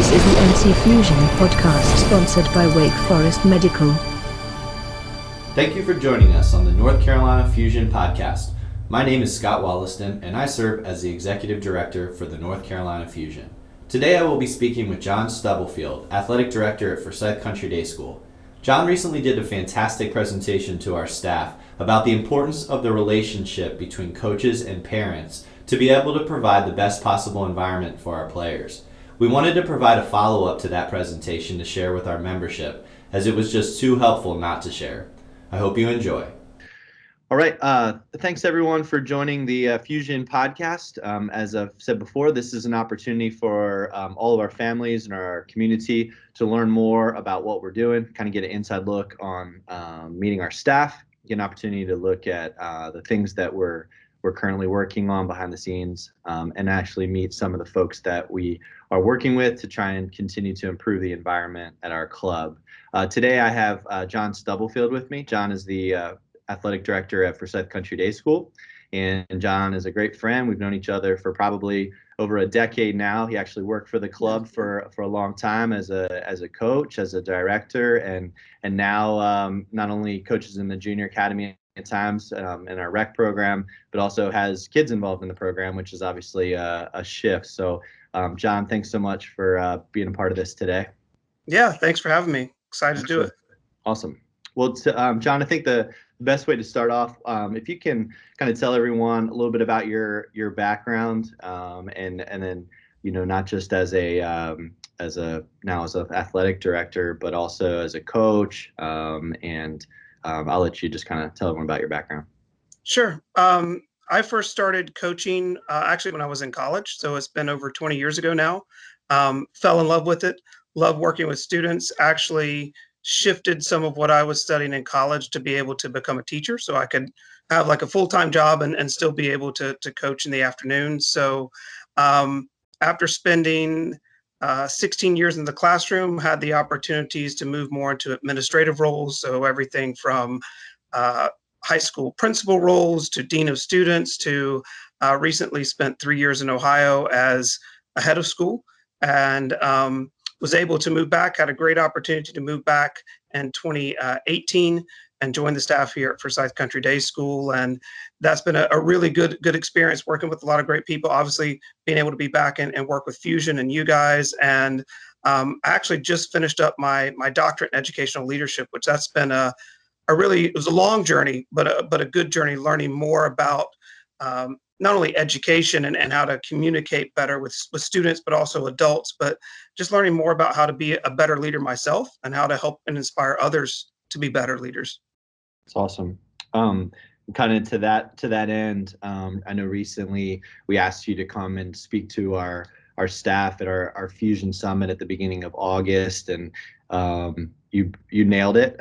This is the NC Fusion podcast sponsored by Wake Forest Medical. Thank you for joining us on the North Carolina Fusion podcast. My name is Scott Wollaston, and I serve as the Executive Director for the North Carolina Fusion. Today I will be speaking with John Stubblefield, Athletic Director at Forsyth Country Day School. John recently did a fantastic presentation to our staff about the importance of the relationship between coaches and parents to be able to provide the best possible environment for our players. We wanted to provide a follow-up to that presentation to share with our membership, as it was just too helpful not to share. I hope you enjoy. All right. Thanks, everyone, for joining the Fusion podcast. As I've said before, this is an opportunity for all of our families and our community to learn more about what we're doing, kind of get an inside look on meeting our staff, get an opportunity to look at the things that we're currently working on behind the scenes, and actually meet some of the folks that we are working with to try and continue to improve the environment at our club. Today I have John Stubblefield with me. John is the Athletic Director at Forsyth Country Day School, and John is a great friend. We've known each other for probably over a decade now. He actually worked for the club for a long time as a coach, as a director, and now not only coaches in the junior academy at times in our rec program, but also has kids involved in the program, which is obviously a shift. So John, thanks so much for being a part of this today. Yeah, thanks for having me. Excited to do it. Awesome. Well, John, I think the best way to start off, if you can kind of tell everyone a little bit about your background, and then, you know, not just as an athletic director, but also as a coach, and I'll let you just kind of tell everyone about your background. Sure. I first started coaching actually when I was in college, so it's been over 20 years ago now. Fell in love with it, love working with students, actually shifted some of what I was studying in college to be able to become a teacher so I could have like a full-time job and still be able to coach in the afternoon. So after spending 16 years in the classroom, had the opportunities to move more into administrative roles. So everything from high school principal roles to dean of students to recently spent 3 years in Ohio as a head of school, and was able to move back, had a great opportunity to move back in 2018 and join the staff here at Forsyth Country Day School. And that's been a really good experience working with a lot of great people, obviously being able to be back and work with Fusion and you guys. And I actually just finished up my doctorate in educational leadership, which that's been it was a long journey, but a good journey, learning more about not only education and how to communicate better with students, but also adults, but just learning more about how to be a better leader myself and how to help and inspire others to be better leaders. That's awesome. Kind of to that end, I know recently we asked you to come and speak to our staff at our Fusion Summit at the beginning of August, and you nailed it.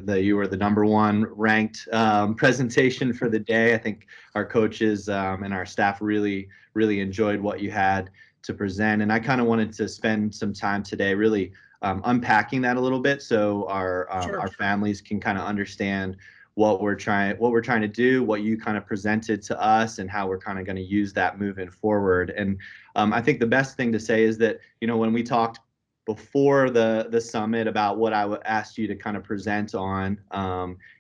You were the number one ranked presentation for the day. I think our coaches and our staff really enjoyed what you had to present, and I kind of wanted to spend some time today really unpacking that a little bit, so our families can kind of understand what we're trying to do, what you kind of presented to us, and how we're kind of going to use that moving forward. And I think the best thing to say is that, you know, when we talked before the summit about what I asked you to kind of present on,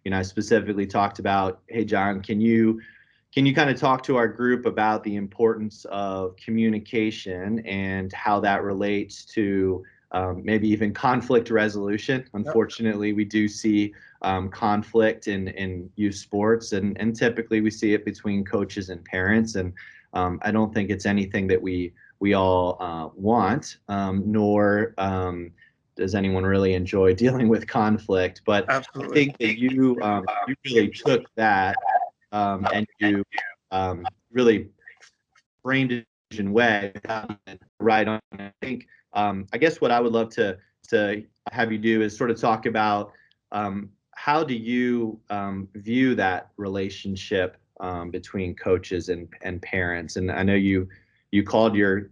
you know, I specifically talked about, hey, John, can you kind of talk to our group about the importance of communication and how that relates to maybe even conflict resolution? Unfortunately, we do see conflict in youth sports, and typically we see it between coaches and parents. And I don't think it's anything that we all want, nor does anyone really enjoy dealing with conflict. But absolutely, I think that you really took that and you really framed it in a way right on. I think I guess what I would love to have you do is sort of talk about how do you view that relationship between coaches and parents. And I know you called your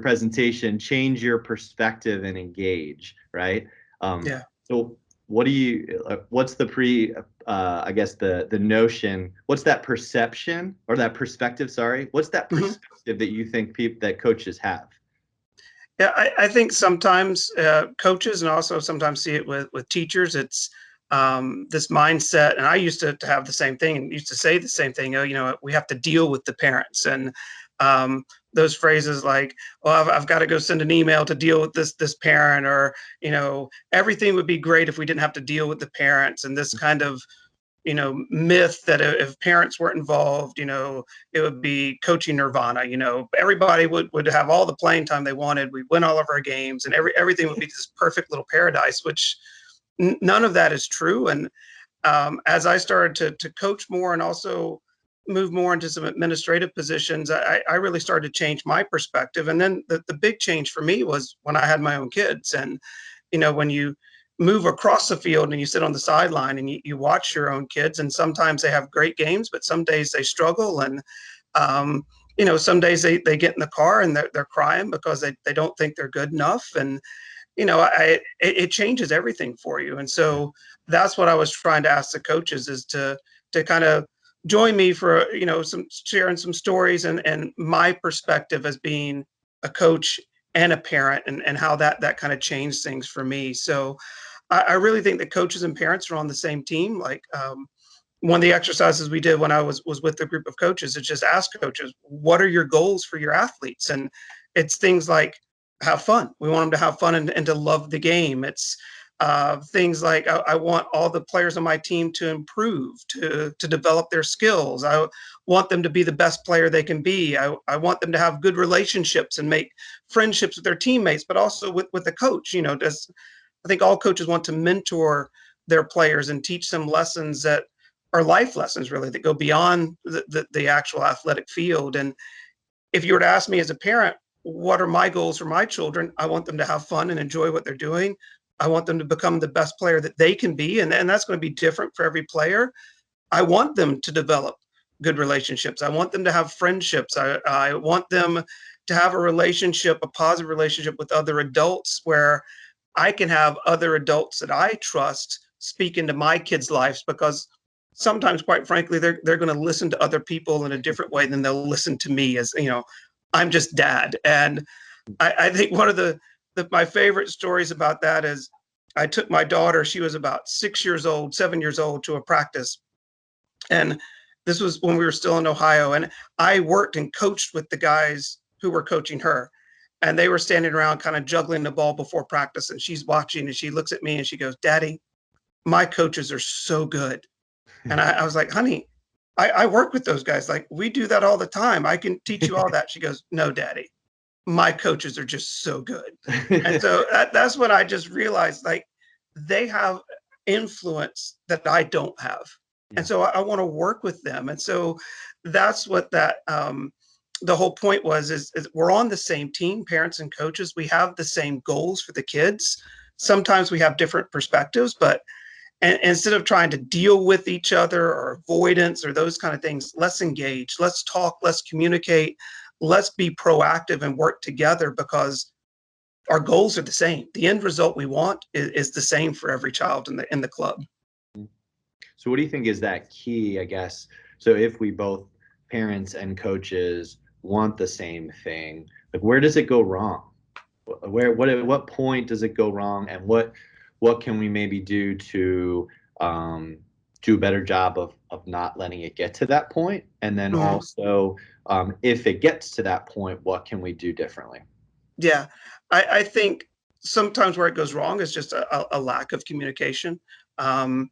presentation "Change Your Perspective and Engage," right? Yeah. So what do you? What's the I guess the notion? What's that perception or that perspective? Sorry, what's that perspective that you think that coaches have? Yeah, I think sometimes coaches and also sometimes see it with teachers. It's this mindset, and I used to have the same thing and used to say the same thing. Oh, we have to deal with the parents, and um, those phrases like, "Well, I've got to go send an email to deal with this parent," or everything would be great if we didn't have to deal with the parents, and this kind of myth that if parents weren't involved, it would be coaching nirvana. Everybody would have all the playing time they wanted. We'd win all of our games, and everything would be this perfect little paradise, which none of that is true. And as I started to coach more and also move more into some administrative positions, I really started to change my perspective. And then the big change for me was when I had my own kids. And when you move across the field and you sit on the sideline and you watch your own kids, and sometimes they have great games, but some days they struggle. And um, some days they get in the car and they're crying because they don't think they're good enough. And it changes everything for you. And so that's what I was trying to ask the coaches, is to kind of join me for some sharing some stories and my perspective as being a coach and a parent, and how that kind of changed things for me. So I really think that coaches and parents are on the same team. Like, one of the exercises we did when I was with a group of coaches is just ask coaches, what are your goals for your athletes? And it's things like have fun. We want them to have fun and to love the game. It's things like I want all the players on my team to improve, to develop their skills. I want them to be the best player they can be. I want them to have good relationships and make friendships with their teammates, but also with the coach. I think all coaches want to mentor their players and teach them lessons that are life lessons, really, that go beyond the actual athletic field. And if you were to ask me as a parent, what are my goals for my children? I want them to have fun and enjoy what they're doing. I want them to become the best player that they can be. And that's going to be different for every player. I want them to develop good relationships. I want them to have friendships. I want them to have a positive relationship with other adults, where I can have other adults that I trust speak into my kids' lives, because sometimes, quite frankly, they're going to listen to other people in a different way than they'll listen to me, as I'm just dad. And I think one of my favorite stories about that is I took my daughter, she was about 6 years old, 7 years old, to a practice. And this was when we were still in Ohio. And I worked and coached with the guys who were coaching her. And they were standing around kind of juggling the ball before practice. And she's watching and she looks at me and she goes, "Daddy, my coaches are so good." And I was like, "Honey, I work with those guys. Like, we do that all the time. I can teach you all that." She goes, "No, Daddy, my coaches are just so good." And so that's when I just realized, like, they have influence that I don't have. Yeah. And so I want to work with them. And so that's what the whole point was, is we're on the same team, parents and coaches. We have the same goals for the kids. Sometimes we have different perspectives, but and instead of trying to deal with each other or avoidance or those kind of things, let's engage, let's talk, let's communicate, let's be proactive and work together, because our goals are the same. The end result we want is the same for every child in the club. So what do you think is that key, I guess? So if we both, parents and coaches, want the same thing, like, where does it go wrong? At what point does it go wrong, and what can we maybe do to do a better job of not letting it get to that point? And then also, if it gets to that point, what can we do differently? Yeah, I think sometimes where it goes wrong is just a lack of communication. And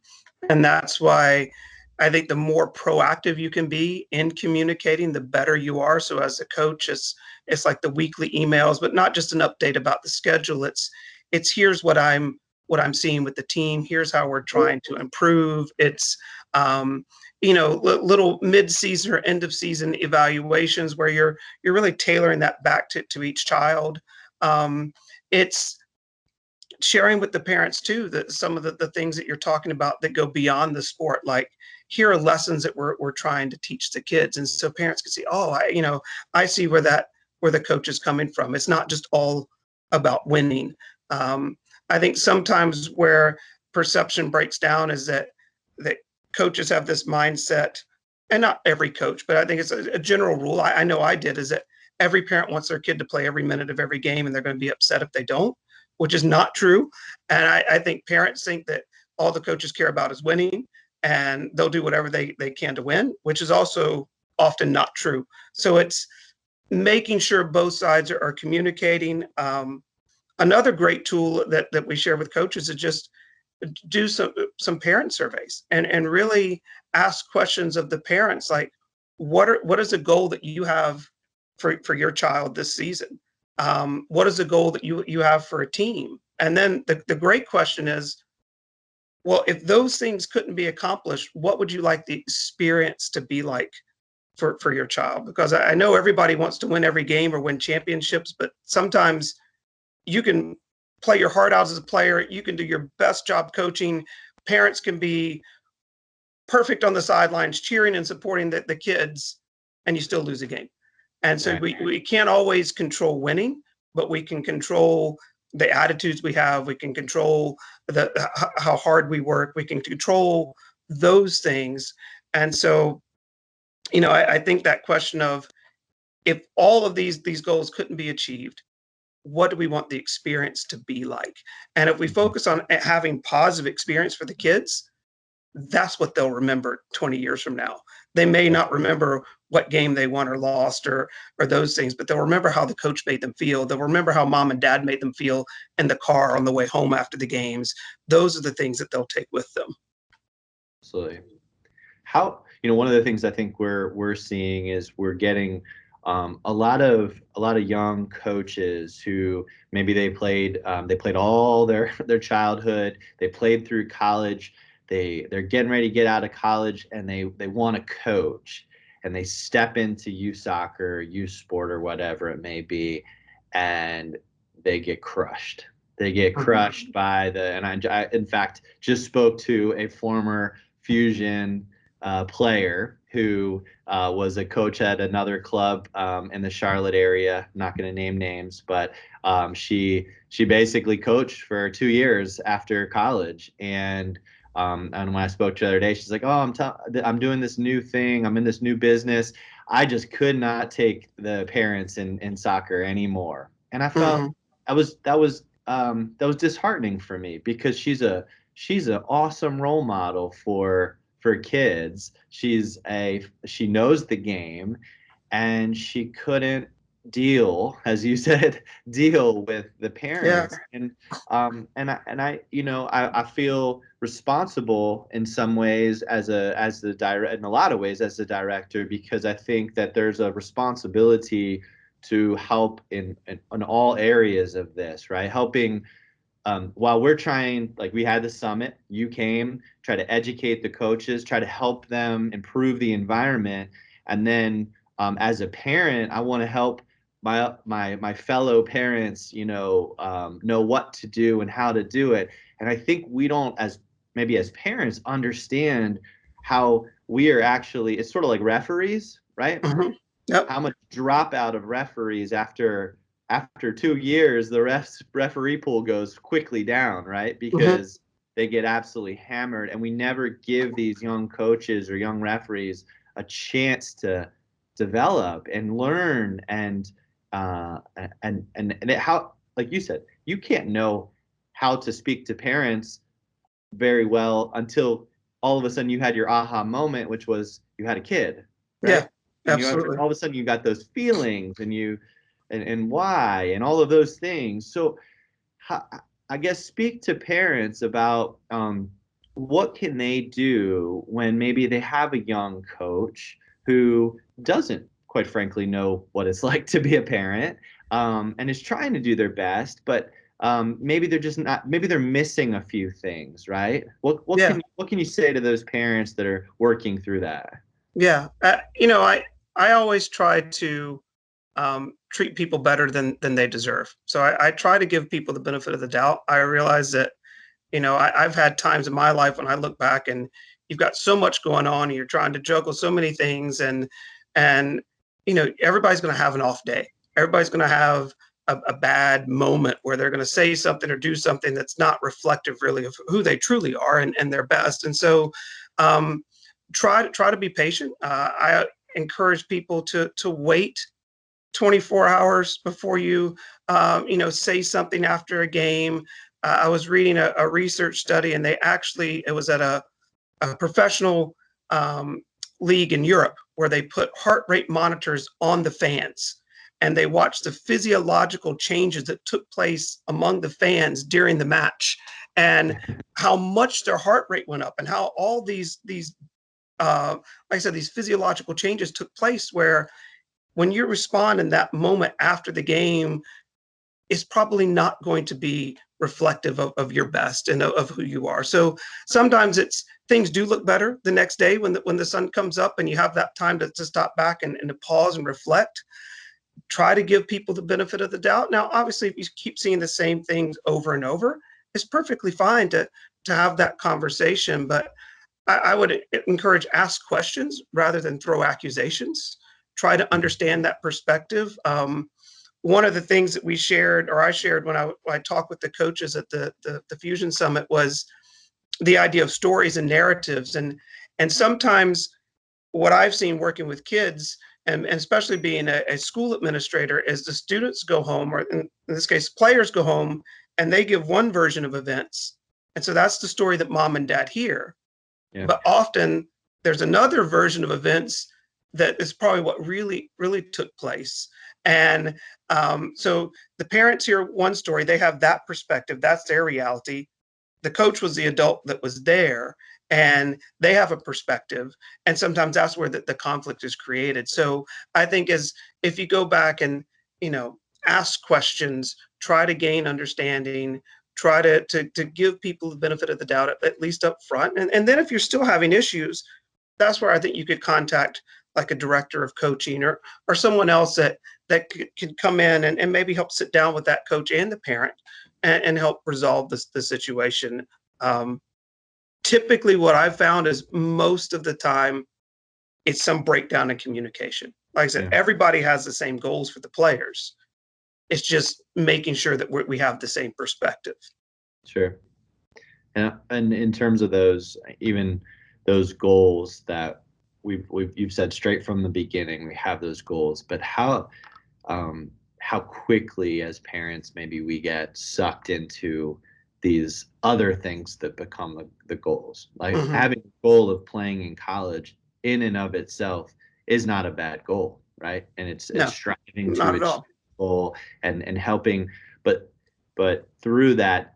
that's why I think the more proactive you can be in communicating, the better you are. So as a coach, it's like the weekly emails, but not just an update about the schedule. It's here's what I'm seeing with the team. Here's how we're trying to improve. It's little mid-season or end of season evaluations where you're really tailoring that back to each child. It's sharing with the parents too, that some of the things that you're talking about that go beyond the sport, like, here are lessons that we're trying to teach the kids. And so parents can see, oh, I see where the coach is coming from. It's not just all about winning. I think sometimes where perception breaks down is that coaches have this mindset, and not every coach, but I think it's a general rule. I know I did, is that every parent wants their kid to play every minute of every game and they're going to be upset if they don't, which is not true. And I think parents think that all the coaches care about is winning and they'll do whatever they can to win, which is also often not true. So it's making sure both sides are communicating. Another great tool that we share with coaches is just do some parent surveys and really ask questions of the parents, like what is the goal that you have for your child this season? What is the goal that you have for a team? And then the great question is, well, if those things couldn't be accomplished, what would you like the experience to be like for your child? Because I know everybody wants to win every game or win championships, but sometimes you can play your heart out as a player. You can do your best job coaching. Parents can be perfect on the sidelines, cheering and supporting the kids, and you still lose a game. And so we can't always control winning, but we can control the attitudes we have. We can control how hard we work. We can control those things. And so, I think that question of, if all of these goals couldn't be achieved, what do we want the experience to be like? And if we focus on having positive experience for the kids, that's what they'll remember 20 years from now. They may not remember what game they won or lost or those things, but they'll remember how the coach made them feel. They'll remember how mom and dad made them feel in the car on the way home after the games. Those are the things that they'll take with them. Absolutely. How, one of the things I think we're seeing is we're getting a lot of young coaches who maybe they played all their childhood, they played through college, they're getting ready to get out of college, and they want to coach, and they step into youth soccer, youth sport, or whatever it may be, and they get crushed. They get crushed by and I in fact just spoke to a former Fusion player who was a coach at another club in the Charlotte area. I'm not going to name names, but she basically coached for 2 years after college. And when I spoke to her the other day, she's like, "Oh, I'm doing this new thing. I'm in this new business. I just could not take the parents in soccer anymore." And I felt that was disheartening for me, because she's an awesome role model for kids. She knows the game, and she couldn't deal, as you said, with the parents. Yeah. And I feel responsible in some ways in a lot of ways as the director, because I think that there's a responsibility to help in all areas of this, right? Helping while we're trying, like we had the summit, you came, try to educate the coaches, try to help them improve the environment. And then as a parent, I want to help my fellow parents, know what to do and how to do it. And I think we don't, as parents, understand how we are actually, it's sort of like referees, right? Mm-hmm. Yep. How much dropout of referees after 2 years, the referee pool goes quickly down, right? Because they get absolutely hammered, and we never give these young coaches or young referees a chance to develop and learn and how, like you said, you can't know how to speak to parents very well until all of a sudden you had your aha moment, which was you had a kid, right? Yeah, and absolutely. all of a sudden you got those feelings and why and all of those things. So I guess speak to parents about what can they do when maybe they have a young coach who doesn't, quite frankly, know what it's like to be a parent, and is trying to do their best, but maybe they're just not, maybe they're missing a few things, right? What can you say to those parents that are working through that? Yeah, I always try to treat people better than they deserve. So I try to give people the benefit of the doubt. I realize that, I've had times in my life when I look back and you've got so much going on and you're trying to juggle so many things, and everybody's going to have an off day. Everybody's going to have a bad moment where they're going to say something or do something that's not reflective really of who they truly are and their best. And so try to be patient. I encourage people to wait 24 hours before you, say something after a game. I was reading a research study, and it was at a professional um, league in Europe where they put heart rate monitors on the fans, and they watched the physiological changes that took place among the fans during the match, and how much their heart rate went up, and how all these like I said, these physiological changes took place, where when you respond in that moment after the game, is probably not going to be reflective of your best and of who you are. So sometimes it's things do look better the next day when the sun comes up and you have that time to stop back and to pause and reflect. Try to give people the benefit of the doubt. Now, obviously, if you keep seeing the same things over and over, it's perfectly fine to have that conversation. But I would encourage ask questions rather than throw accusations. Try to understand that perspective. One of the things that we shared, or I shared when I talked with the coaches at the Fusion Summit, was the idea of stories and narratives. And sometimes what I've seen working with kids, and especially being a school administrator, is the students go home, or in this case, players go home, and they give one version of events. And so that's the story that mom and dad hear. Yeah. But often there's another version of events that is probably what really, really took place. And so the parents hear one story, they have that perspective, that's their reality. The coach was the adult that was there, and they have a perspective. And sometimes that's where the conflict is created. So I think as if you go back and, ask questions, try to gain understanding, try to give people the benefit of the doubt at least up front. And then if you're still having issues, that's where I think you could contact like a director of coaching, or someone else that can come in and maybe help sit down with that coach and the parent and help resolve the situation. Typically, what I've found is most of the time it's some breakdown in communication. Like I said, Yeah. everybody has the same goals for the players. It's just making sure that we have the same perspective. Sure. And in terms of even those goals that you've said straight from the beginning, we have those goals, but how quickly as parents maybe we get sucked into these other things that become the goals. Like having a goal of playing in college in and of itself is not a bad goal, right? And it's striving to Not at all. achieve goal and helping, but through that,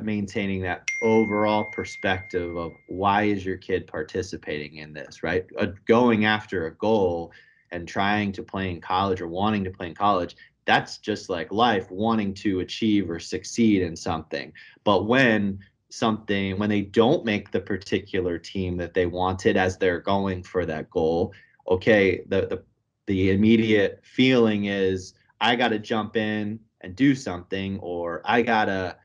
maintaining that overall perspective of why is your kid participating in this, right? Going after a goal and trying to play in college or wanting to play in college, that's just like life, wanting to achieve or succeed in something. But when they don't make the particular team that they wanted as they're going for that goal, okay, the immediate feeling is I got to jump in and do something, or I gotta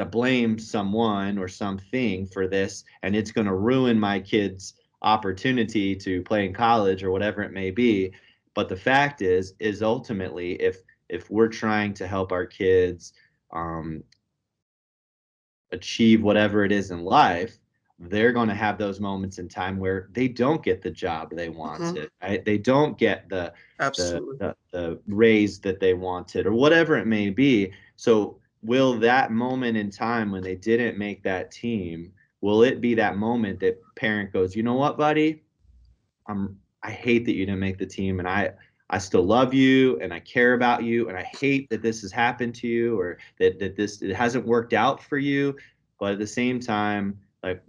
blame someone or something for this, and it's going to ruin my kid's opportunity to play in college or whatever it may be. But the fact is ultimately, if we're trying to help our kids achieve whatever it is in life, they're going to have those moments in time where they don't get the job they wanted, right? They don't get the raise that they wanted or whatever it may be. So will that moment in time when they didn't make that team, will it be that moment that parent goes, you know what, buddy, I hate that you didn't make the team, and I still love you and I care about you, and I hate that this has happened to you, or that it hasn't worked out for you. But at the same time, like,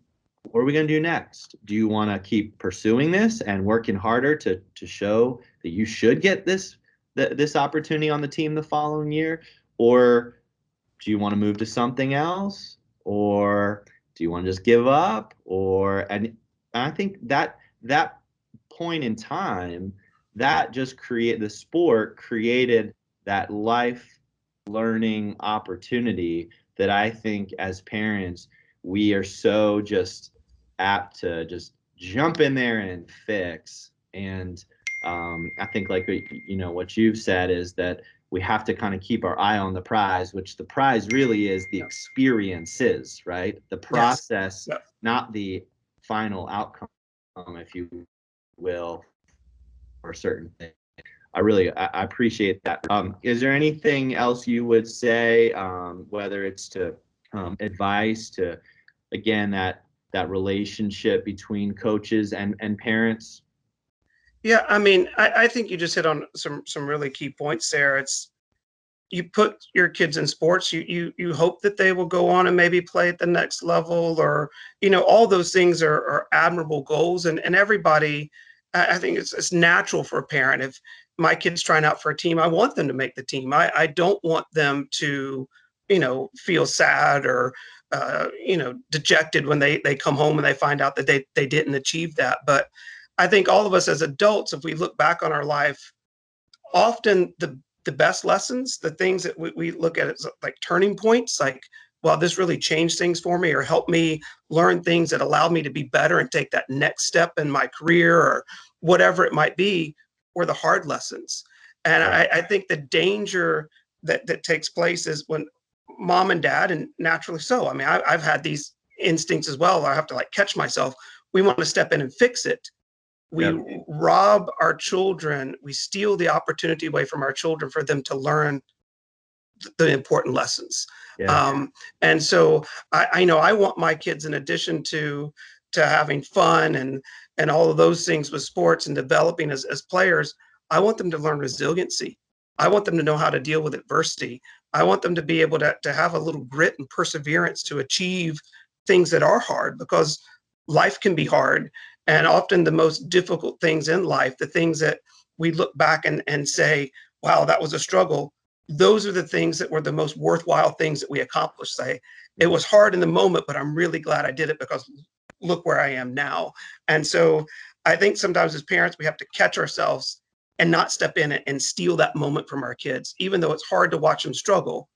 what are we going to do next? Do you want to keep pursuing this and working harder to show that you should get this opportunity on the team the following year? Or do you want to move to something else? Or do you want to just give up? And I think that point in time, that just the sport created that life learning opportunity that I think as parents, we are so just apt to just jump in there and fix. And I think like, what you've said is that we have to kind of keep our eye on the prize, which the prize really is the experiences, right? The process, not the final outcome, if you will, for certain things. I appreciate that. Is there anything else you would say, whether it's to advice to, again, that relationship between coaches and parents? Yeah, I mean, I think you just hit on some really key points there. It's you put your kids in sports, you hope that they will go on and maybe play at the next level, or all those things are admirable goals, and everybody. I think it's natural for a parent. If my kid's trying out for a team, I want them to make the team. I don't want them to feel sad or dejected when they come home and they find out that they didn't achieve that. But I think all of us as adults, if we look back on our life, often the best lessons, the things that we look at as like turning points, like, well, this really changed things for me or helped me learn things that allowed me to be better and take that next step in my career or whatever it might be, were the hard lessons. And Right. I think the danger that takes place is when mom and dad, and naturally so. I mean, I've had these instincts as well. I have to like catch myself. We want to step in and fix it. We Yep. rob our children, we steal the opportunity away from our children for them to learn the important lessons. Yeah. And so I know I want my kids, in addition to having fun and all of those things with sports and developing as players, I want them to learn resiliency. I want them to know how to deal with adversity. I want them to be able to have a little grit and perseverance to achieve things that are hard, because life can be hard. And often the most difficult things in life, the things that we look back and say, wow, that was a struggle, those are the things that were the most worthwhile things that we accomplished. Say, it was hard in the moment, but I'm really glad I did it, because look where I am now. And so I think sometimes as parents, we have to catch ourselves and not step in and steal that moment from our kids, even though it's hard to watch them struggle.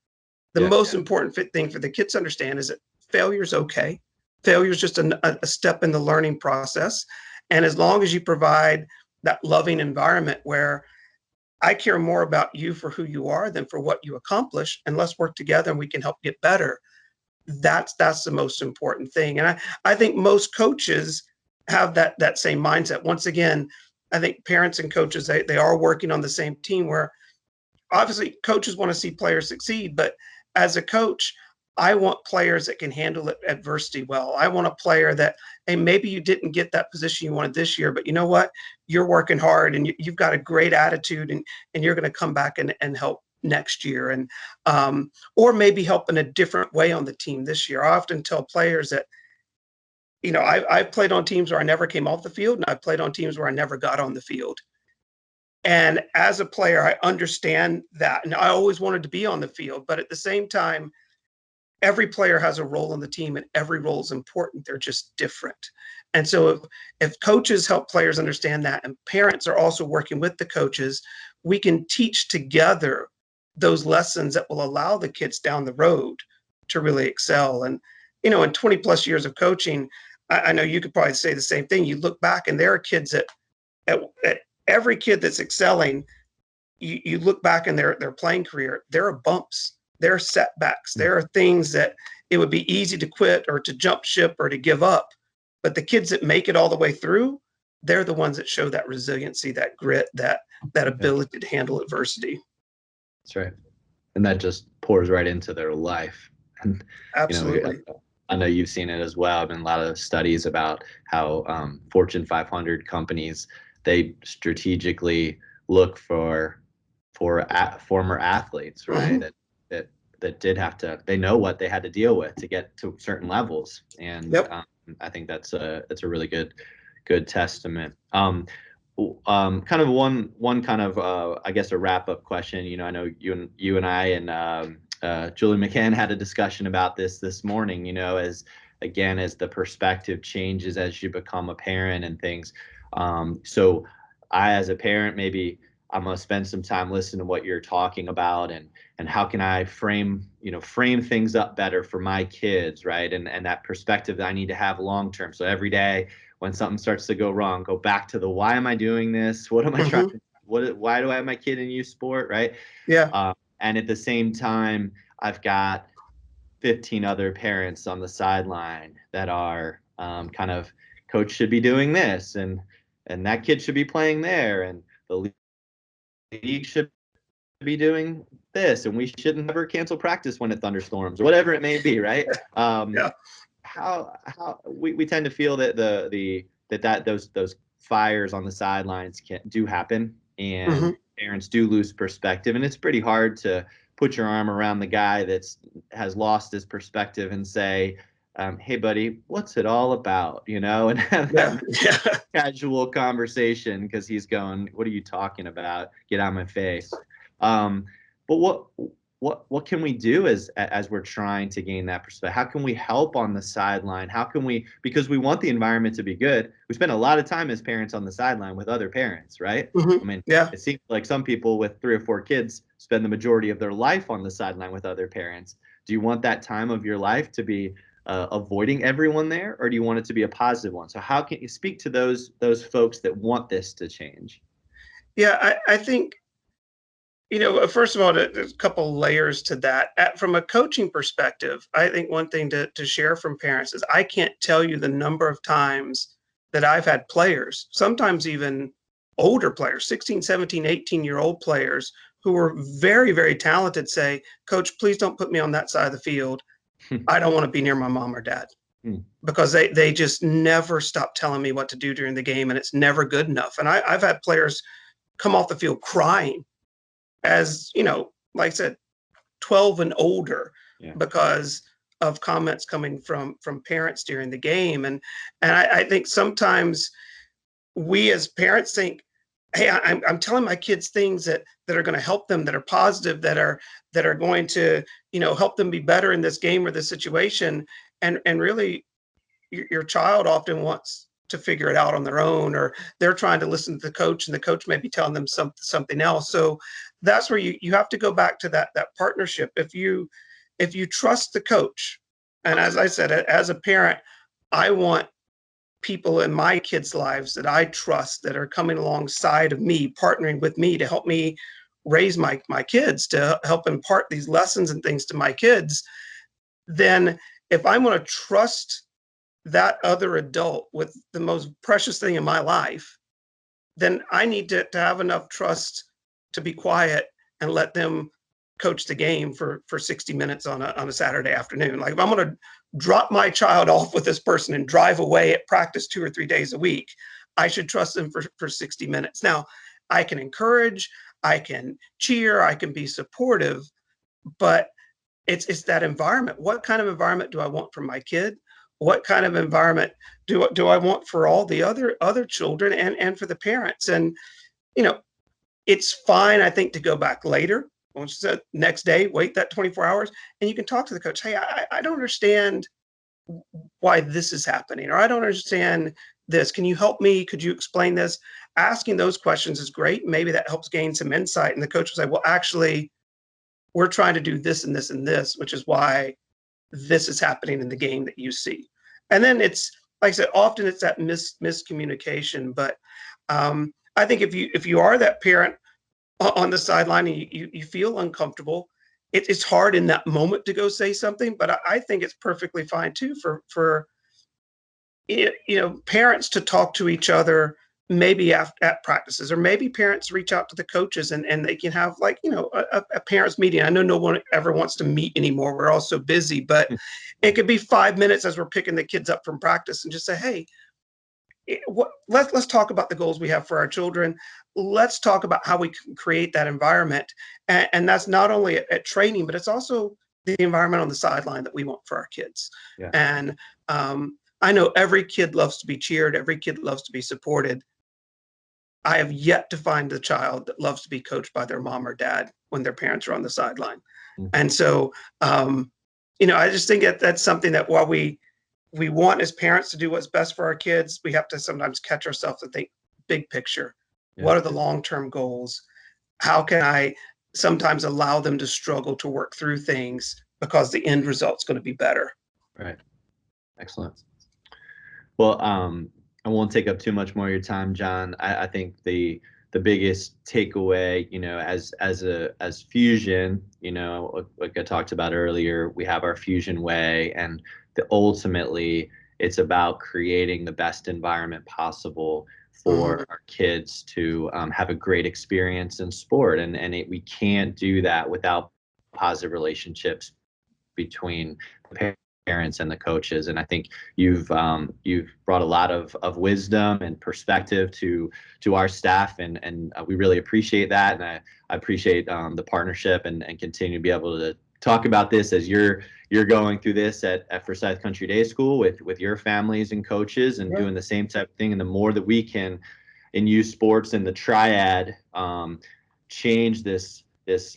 The Yeah. most important thing for the kids to understand is that failure is okay. Failure is just a step in the learning process. And as long as you provide that loving environment where I care more about you for who you are than for what you accomplish, and let's work together and we can help get better. That's the most important thing. And I think most coaches have that same mindset. Once again, I think parents and coaches, they are working on the same team, where obviously coaches want to see players succeed, but as a coach, I want players that can handle adversity well. I want a player that, hey, maybe you didn't get that position you wanted this year, but you know what? You're working hard and you've got a great attitude, and you're going to come back and help next year. And or maybe help in a different way on the team this year. I often tell players that, I've played on teams where I never came off the field, and I've played on teams where I never got on the field. And as a player, I understand that. And I always wanted to be on the field, but at the same time, every player has a role on the team and every role is important. They're just different. And so if coaches help players understand that, and parents are also working with the coaches, we can teach together those lessons that will allow the kids down the road to really excel. And, in 20 plus years of coaching, I know you could probably say the same thing. You look back and there are kids at every kid that's excelling, you look back in their playing career, there are bumps, there are setbacks, there are things that it would be easy to quit or to jump ship or to give up. But the kids that make it all the way through, they're the ones that show that resiliency, that grit, that ability to handle adversity. That's right. And that just pours right into their life. And Absolutely. I know you've seen it as well. I've been a lot of studies about how Fortune 500 companies, they strategically look for former athletes, right? Mhm. That did have to. They know what they had to deal with to get to certain levels, and Yep. I think that's a really good testament. Kind of one kind of I guess a wrap up question. I know you and I and Julie McCann had a discussion about this morning. As the perspective changes as you become a parent and things. So I, as a parent, maybe I'm gonna spend some time listening to what you're talking about, and how can I frame things up better for my kids, right? And that perspective that I need to have long term. So every day when something starts to go wrong, go back to the why am I doing this? What am I trying Mhm. to? Why do I have my kid in youth sport, right? Yeah. And at the same time, I've got 15 other parents on the sideline that are kind of, coach should be doing this, and that kid should be playing there, and the league should be doing this, and we shouldn't ever cancel practice when it thunderstorms, or whatever it may be, right? Yeah. How we tend to feel that those fires on the sidelines do happen, and parents do lose perspective, and it's pretty hard to put your arm around the guy has lost his perspective and say, hey buddy, what's it all about, and have that casual conversation, because he's going, what are you talking about? Get out of my face. But what can we do as we're trying to gain that perspective? How can we help on the sideline? How can we, because we want the environment to be good, we spend a lot of time as parents on the sideline with other parents, right? I mean, it seems like some people with 3 or 4 kids spend the majority of their life on the sideline with other parents. Do you want that time of your life to be avoiding everyone there, or do you want it to be a positive one? So how can you speak to those folks that want this to change? Yeah, I think, first of all, there's a couple layers to that. From a coaching perspective, I think one thing to share from parents is I can't tell you the number of times that I've had players, sometimes even older players, 16, 17, 18-year-old players who were very, very talented, say, Coach, please don't put me on that side of the field. I don't want to be near my mom or dad. Because they just never stop telling me what to do during the game, and it's never good enough. And I've had players come off the field crying as, like I said, 12 and older, because of comments coming from parents during the game. And I think sometimes we as parents think, hey, I'm telling my kids things that are going to help them, that are positive, that are going to, help them be better in this game or this situation. And really, your child often wants to figure it out on their own, or they're trying to listen to the coach, and the coach may be telling them something else. So that's where you have to go back to that partnership. If you trust the coach, and as I said, as a parent, I want people in my kids' lives that I trust, that are coming alongside of me, partnering with me to help me raise my kids, to help impart these lessons and things to my kids. Then if I'm going to trust that other adult with the most precious thing in my life, then I need to have enough trust to be quiet and let them coach the game for 60 minutes on a Saturday afternoon. Like, if I'm going to drop my child off with this person and drive away at practice 2 or 3 days a week, I should trust them for 60 minutes. Now, I can encourage, I can cheer, I can be supportive, but it's that environment. What kind of environment do I want for my kid? What kind of environment do I want for all the other children and for the parents? And, it's fine, I think, to go back later. Once the next day, wait that 24 hours, and you can talk to the coach. Hey, I don't understand why this is happening, or I don't understand this. Can you help me? Could you explain this? Asking those questions is great. Maybe that helps gain some insight. And the coach will say, well, actually, we're trying to do this and this and this, which is why this is happening in the game that you see. And then it's, like I said, often it's that miscommunication. But I think if you are that parent on the sideline and you feel uncomfortable, it's hard in that moment to go say something. But I think it's perfectly fine too for parents to talk to each other, maybe at practices, or maybe parents reach out to the coaches and they can have, like, a parents meeting. I know no one ever wants to meet anymore. We're all so busy, but it could be 5 minutes as we're picking the kids up from practice and just say, hey, let's talk about the goals we have for our children. Let's talk about how we can create that environment. And that's not only at training, but it's also the environment on the sideline that we want for our kids. Yeah. And I know every kid loves to be cheered. Every kid loves to be supported. I have yet to find a child that loves to be coached by their mom or dad when their parents are on the sideline. Mm-hmm. And so, I just think that's something that while we want as parents to do what's best for our kids, we have to sometimes catch ourselves and think big picture. Yeah. What are the long-term goals? How can I sometimes allow them to struggle to work through things because the end result's going to be better? Right. Excellent. Well, I won't take up too much more of your time, John. I think the biggest takeaway, as Fusion, like I talked about earlier, we have our Fusion way, and ultimately it's about creating the best environment possible for our kids to have a great experience in sport. And we can't do that without positive relationships between the parents and the coaches. And I think you've brought a lot of wisdom and perspective to our staff, and we really appreciate that. And I appreciate the partnership and continue to be able to talk about this as you're going through this at Forsyth Country Day School with your families and coaches, and doing the same type of thing. And the more that we can in youth sports and the triad change this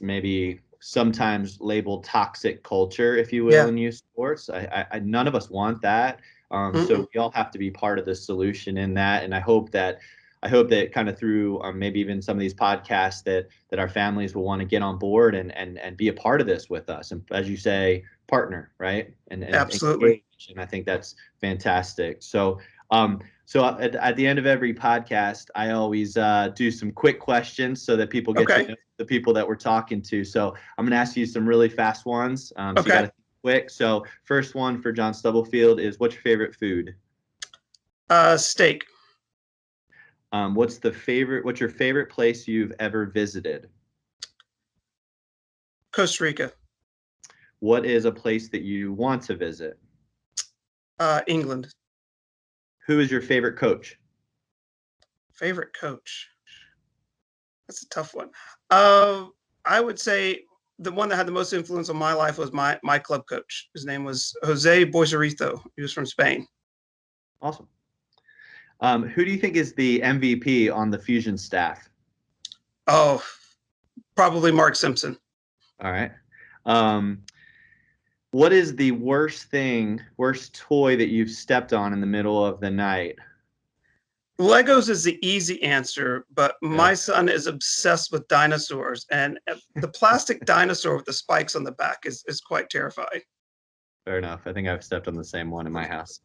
maybe sometimes labeled toxic culture, if you will, in youth sports. I none of us want that. So we all have to be part of the solution in that. And I hope that kind of through maybe even some of these podcasts that our families will want to get on board and be a part of this with us. And as you say, partner, right? And Absolutely. Engage. And I think that's fantastic. So at the end of every podcast, I always do some quick questions so that people get to know the people that we're talking to. So I'm going to ask you some really fast ones. So you got to think quick. So first one for John Stubblefield is, what's your favorite food? Steak. What's your favorite place you've ever visited? Costa Rica. What is a place that you want to visit? England. Who is your favorite coach? Favorite coach? That's a tough one. I would say the one that had the most influence on my life was my club coach. His name was Jose Boisarito. He was from Spain. Awesome. Who do you think is the MVP on the Fusion staff? Oh, probably Mark Simpson. All right. What is the worst toy that you've stepped on in the middle of the night? Legos is the easy answer, but my son is obsessed with dinosaurs, and the plastic dinosaur with the spikes on the back is quite terrifying. Fair enough. I think I've stepped on the same one in my house.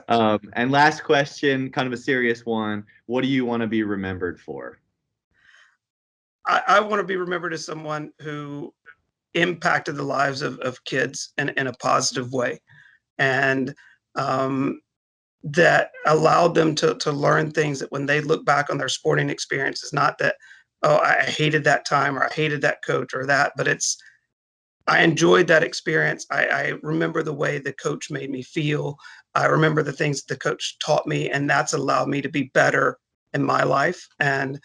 And last question, kind of a serious one. What do you want to be remembered for? I want to be remembered as someone who impacted the lives of kids in a positive way, and that allowed them to learn things that when they look back on their sporting experience, it's not that, oh, I hated that time, or I hated that coach, or that, but it's, I enjoyed that experience. I remember the way the coach made me feel. I remember the things the coach taught me, and that's allowed me to be better in my life. And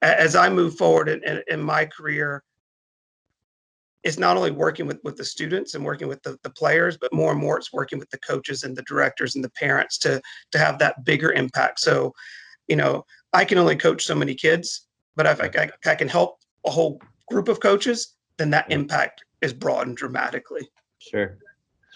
as I move forward in my career, it's not only working with the students and working with the players, but more and more it's working with the coaches and the directors and the parents to have that bigger impact. So, I can only coach so many kids, but if I can help a whole group of coaches, then that impact is broadened dramatically. Sure.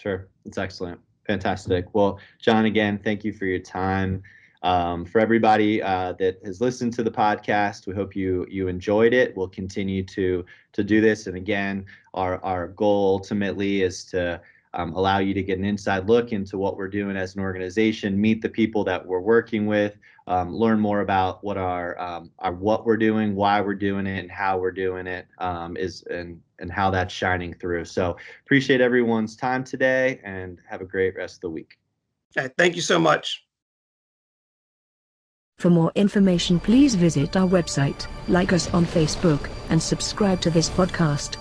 That's excellent. Fantastic. Well, John, again, thank you for your time. For everybody that has listened to the podcast, we hope you enjoyed it. We'll continue to do this. And again, our goal ultimately is to allow you to get an inside look into what we're doing as an organization, meet the people that we're working with, learn more about what what we're doing, why we're doing it, and how we're doing it, and how that's shining through. So appreciate everyone's time today, and have a great rest of the week. Okay, thank you so much. For more information, please visit our website, like us on Facebook, and subscribe to this podcast.